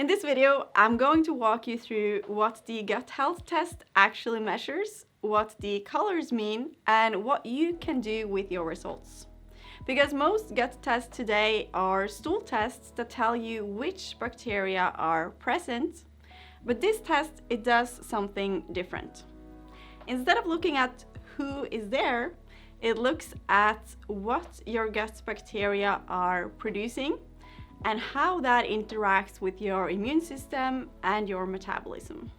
In this video, I'm going to walk you through what the gut health test actually measures, what the colors mean, and what you can do with your results. Because most gut tests today are stool tests that tell you which bacteria are present, but this test, it does something different. Instead of looking at who is there, it looks at what your gut bacteria are producing and how that interacts with your immune system and your metabolism.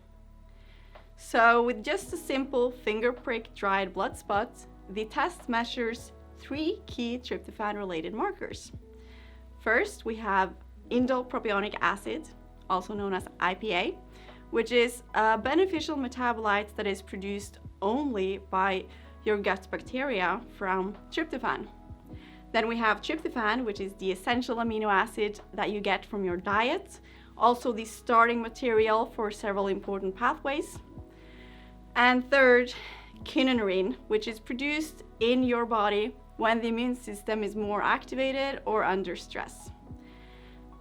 So with just a simple finger prick dried blood spot, the test measures 3 key tryptophan-related markers. First, we have indole propionic acid, also known as IPA, which is a beneficial metabolite that is produced only by your gut bacteria from tryptophan. Then we have tryptophan, which is the essential amino acid that you get from your diet, also the starting material for several important pathways. And third, kynurenine, which is produced in your body when the immune system is more activated or under stress.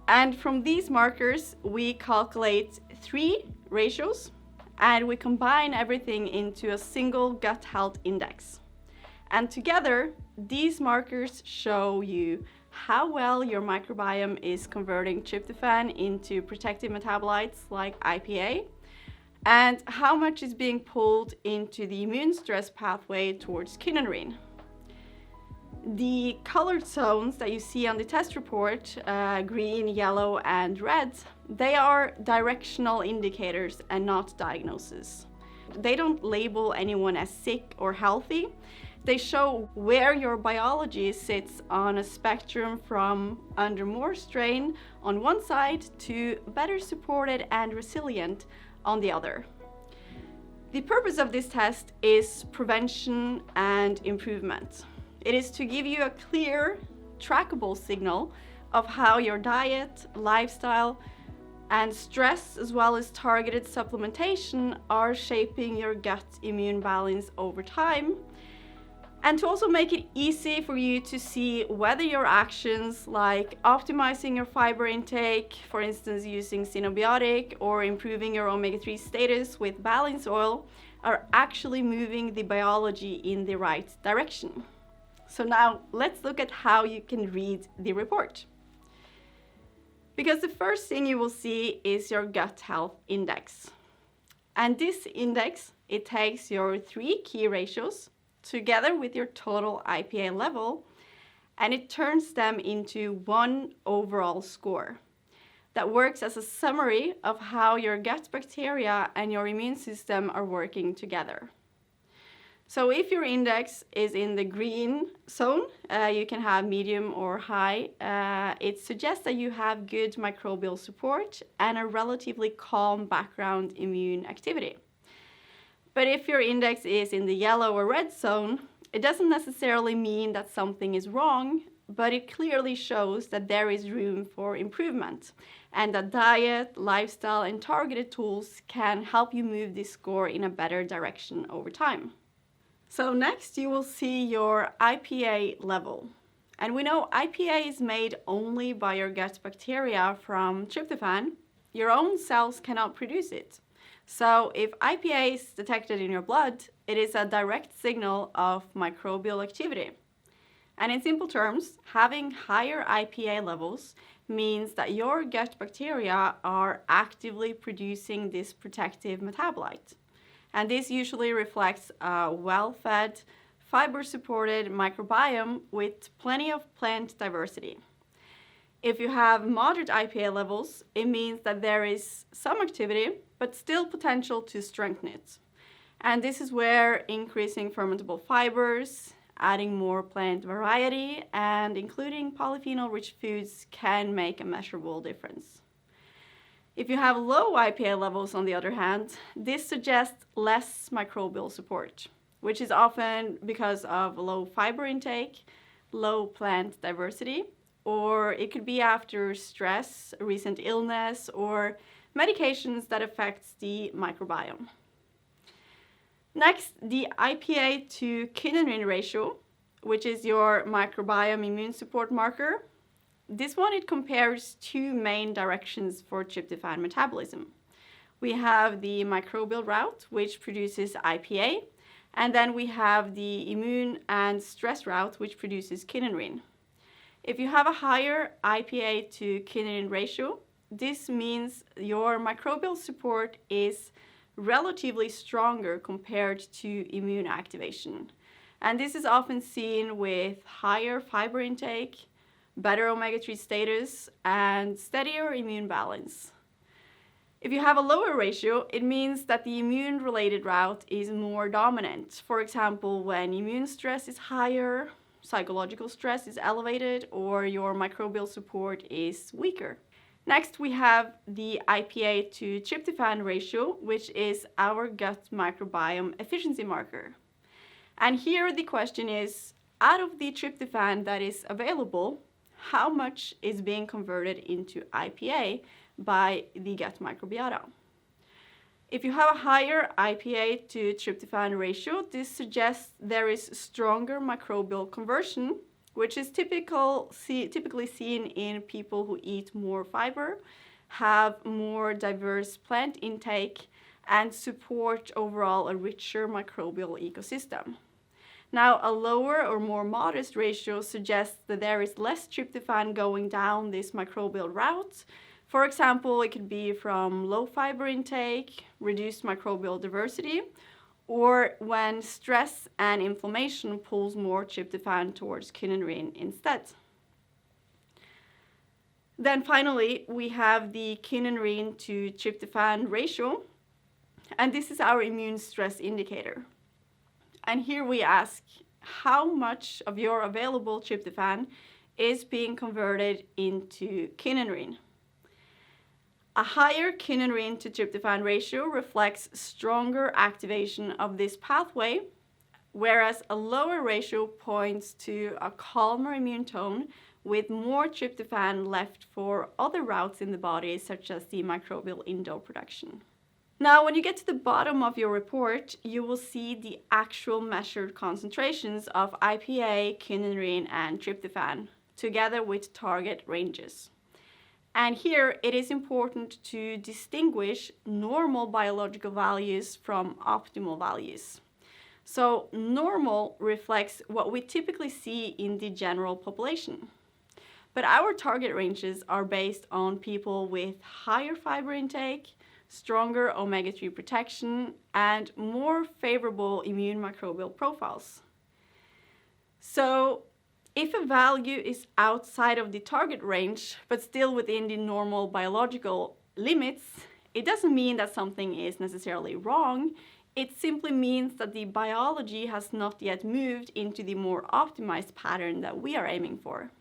And from these markers, we calculate 3 ratios and we combine everything into a single gut health index. And together, these markers show you how well your microbiome is converting tryptophan into protective metabolites like IPA, and how much is being pulled into the immune stress pathway towards kynurenine. The colored zones that you see on the test report, green, yellow, and red, they are directional indicators and not diagnoses. They don't label anyone as sick or healthy. They show where your biology sits on a spectrum from under more strain on one side to better supported and resilient on the other. The purpose of this test is prevention and improvement. It is to give you a clear, trackable signal of how your diet, lifestyle, and stress, as well as targeted supplementation, are shaping your gut immune balance over time. And to also make it easy for you to see whether your actions like optimizing your fiber intake, for instance using xenobiotic, or improving your omega-3 status with balance oil, are actually moving the biology in the right direction. So now let's look at how you can read the report. Because the first thing you will see is your gut health index. And this index, it takes your 3 key ratios together with your total IPA level, and it turns them into one overall score that works as a summary of how your gut bacteria and your immune system are working together. So if your index is in the green zone, you can have medium or high. It suggests that you have good microbial support and a relatively calm background immune activity. But if your index is in the yellow or red zone, it doesn't necessarily mean that something is wrong, but it clearly shows that there is room for improvement and that diet, lifestyle, and targeted tools can help you move this score in a better direction over time. So next you will see your IPA level. And we know IPA is made only by your gut bacteria from tryptophan. Your own cells cannot produce it. So if IPA is detected in your blood, it is a direct signal of microbial activity. And in simple terms, having higher IPA levels means that your gut bacteria are actively producing this protective metabolite. And this usually reflects a well-fed, fiber-supported microbiome with plenty of plant diversity. If you have moderate IPA levels, it means that there is some activity, but still potential to strengthen it. And this is where increasing fermentable fibers, adding more plant variety, and including polyphenol-rich foods can make a measurable difference. If you have low IPA levels, on the other hand, this suggests less microbial support, which is often because of low fiber intake, low plant diversity, or it could be after stress, recent illness, or medications that affects the microbiome. Next, the IPA to kynurenine ratio, which is your microbiome immune support marker. This one, it compares two main directions for tryptophan metabolism. We have the microbial route, which produces IPA, and then we have the immune and stress route, which produces kynurenine. If you have a higher IPA to kynurenine ratio, this means your microbial support is relatively stronger compared to immune activation. And this is often seen with higher fiber intake, better omega-3 status, and steadier immune balance. If you have a lower ratio, it means that the immune-related route is more dominant. For example, when immune stress is higher, psychological stress is elevated, or your microbial support is weaker. Next, we have the IPA to tryptophan ratio, which is our gut microbiome efficiency marker. And here the question is, out of the tryptophan that is available, how much is being converted into IPA by the gut microbiota? If you have a higher IPA to tryptophan ratio, this suggests there is stronger microbial conversion, which is typically seen in people who eat more fiber, have more diverse plant intake, and support overall a richer microbial ecosystem. Now, a lower or more modest ratio suggests that there is less tryptophan going down this microbial route. For example, it could be from low fiber intake, reduced microbial diversity, or when stress and inflammation pulls more tryptophan towards kynurenine instead. Then finally, we have the kynurenine to tryptophan ratio, and this is our immune stress indicator. And here we ask how much of your available tryptophan is being converted into kynurenine. A higher kynurenine to tryptophan ratio reflects stronger activation of this pathway, whereas a lower ratio points to a calmer immune tone with more tryptophan left for other routes in the body, such as the microbial indole production. Now, when you get to the bottom of your report, you will see the actual measured concentrations of IPA, kynurenine, and tryptophan, together with target ranges. And here it is important to distinguish normal biological values from optimal values. So normal reflects what we typically see in the general population. But our target ranges are based on people with higher fiber intake, stronger omega-3 protection, and more favorable immune microbial profiles. So if a value is outside of the target range, but still within the normal biological limits, it doesn't mean that something is necessarily wrong. It simply means that the biology has not yet moved into the more optimized pattern that we are aiming for.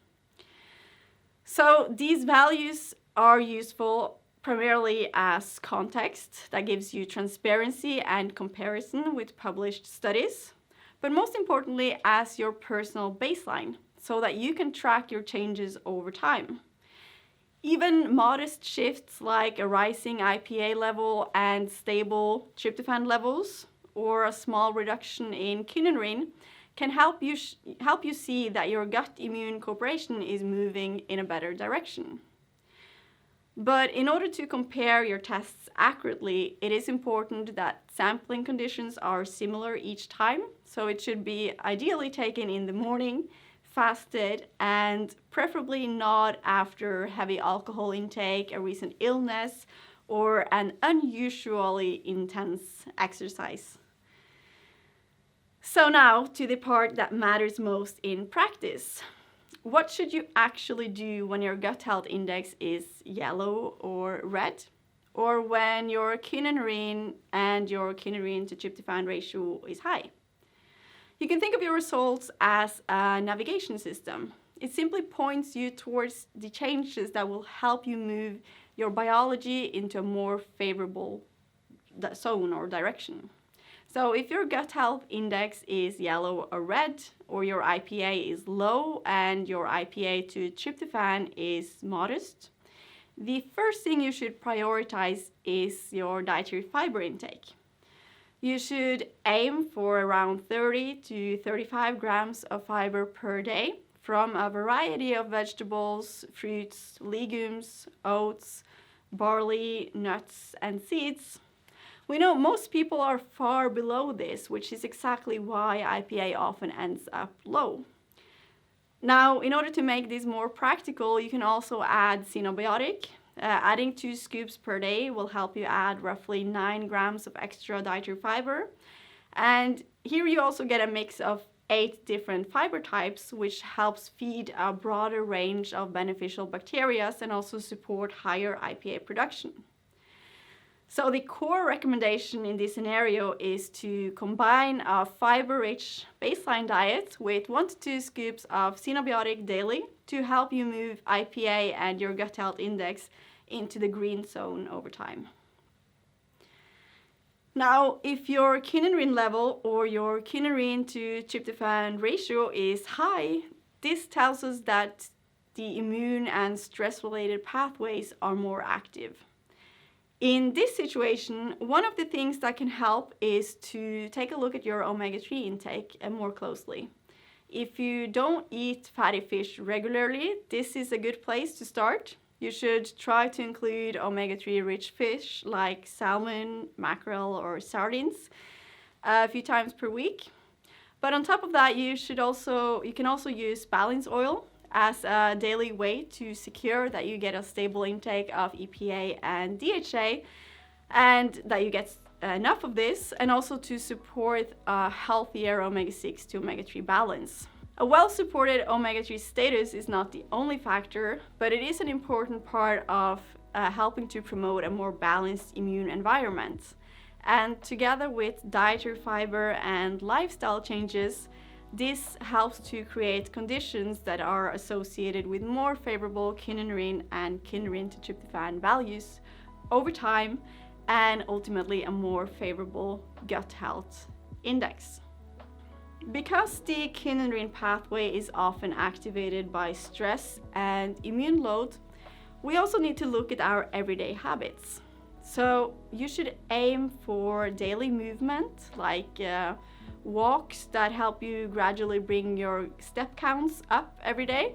So these values are useful primarily as context that gives you transparency and comparison with published studies, but most importantly as your personal baseline so that you can track your changes over time. Even modest shifts like a rising IPA level and stable tryptophan levels or a small reduction in kynurenine can help you see that your gut immune cooperation is moving in a better direction. But in order to compare your tests accurately, it is important that sampling conditions are similar each time. So it should be ideally taken in the morning, fasted, and preferably not after heavy alcohol intake, a recent illness, or an unusually intense exercise. So now to the part that matters most in practice. What should you actually do when your gut health index is yellow or red, or when your kynurenine and your kynurenine to tryptophan ratio is high? You can think of your results as a navigation system. It simply points you towards the changes that will help you move your biology into a more favorable zone or direction. So if your gut health index is yellow or red, or your IPA is low and your IPA to tryptophan is modest, the first thing you should prioritize is your dietary fiber intake. You should aim for around 30 to 35 grams of fiber per day from a variety of vegetables, fruits, legumes, oats, barley, nuts, and seeds. We know most people are far below this, which is exactly why IPA often ends up low. Now, in order to make this more practical, you can also add xenobiotic. Adding 2 scoops per day will help you add roughly 9 grams of extra dietary fiber. And here you also get a mix of 8 different fiber types, which helps feed a broader range of beneficial bacteria and also support higher IPA production. So the core recommendation in this scenario is to combine a fiber-rich baseline diet with 1 to 2 scoops of xenobiotic daily to help you move IPA and your gut health index into the green zone over time. Now, if your kynurenine level or your kynurenine to tryptophan ratio is high, this tells us that the immune and stress-related pathways are more active. In this situation, one of the things that can help is to take a look at your omega-3 intake more closely. If you don't eat fatty fish regularly, this is a good place to start. You should try to include omega-3 rich fish like salmon, mackerel, or sardines a few times per week. But on top of that, you can also use balance oil as a daily way to secure that you get a stable intake of EPA and DHA and that you get enough of this, and also to support a healthier omega-6 to omega-3 balance. A well-supported omega-3 status is not the only factor, but it is an important part of helping to promote a more balanced immune environment. And together with dietary fiber and lifestyle changes, this helps to create conditions that are associated with more favorable kynurenine and kynurenine to tryptophan values over time, and ultimately a more favorable gut health index. Because the kynurenine pathway is often activated by stress and immune load, we also need to look at our everyday habits. So you should aim for daily movement, like walks that help you gradually bring your step counts up every day.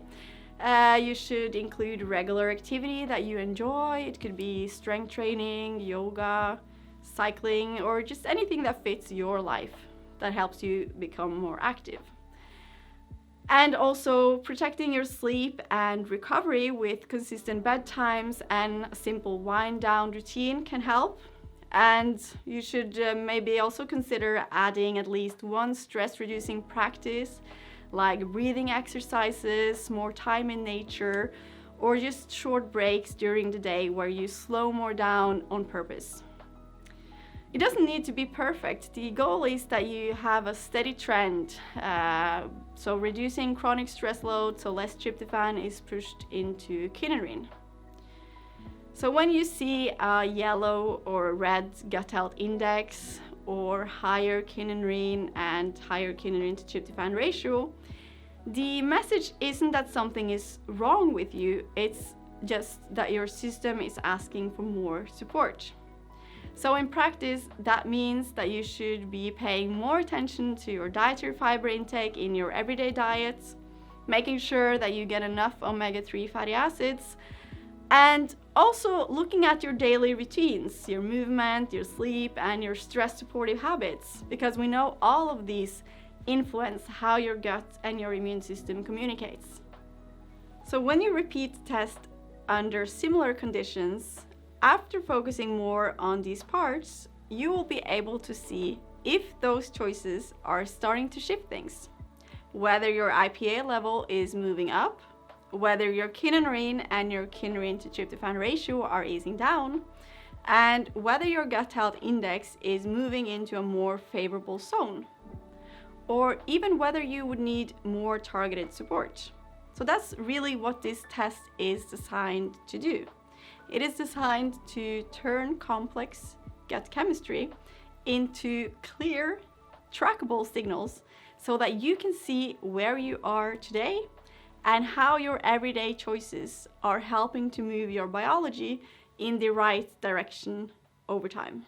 You should include regular activity that you enjoy. It could be strength training, yoga, cycling, or just anything that fits your life that helps you become more active. And also protecting your sleep and recovery with consistent bedtimes and a simple wind down routine can help. And you should maybe also consider adding at least one stress reducing practice like breathing exercises, more time in nature, or just short breaks during the day where you slow more down on purpose. It doesn't need to be perfect. The goal is that you have a steady trend. So reducing chronic stress load so less tryptophan is pushed into kynurenine. So when you see a yellow or red gut health index or higher kynurenine and higher kynurenine to tryptophan ratio, the message isn't that something is wrong with you, it's just that your system is asking for more support. So in practice, that means that you should be paying more attention to your dietary fiber intake in your everyday diets, making sure that you get enough omega-3 fatty acids, and also looking at your daily routines, your movement, your sleep, and your stress supportive habits, because we know all of these influence how your gut and your immune system communicates. So when you repeat the test under similar conditions, after focusing more on these parts, you will be able to see if those choices are starting to shift things. Whether your IPA level is moving up, whether your kynurenine and your kynurenine to tryptophan ratio are easing down, and whether your gut health index is moving into a more favorable zone, or even whether you would need more targeted support. So that's really what this test is designed to do. It is designed to turn complex gut chemistry into clear, trackable signals so that you can see where you are today and how your everyday choices are helping to move your biology in the right direction over time.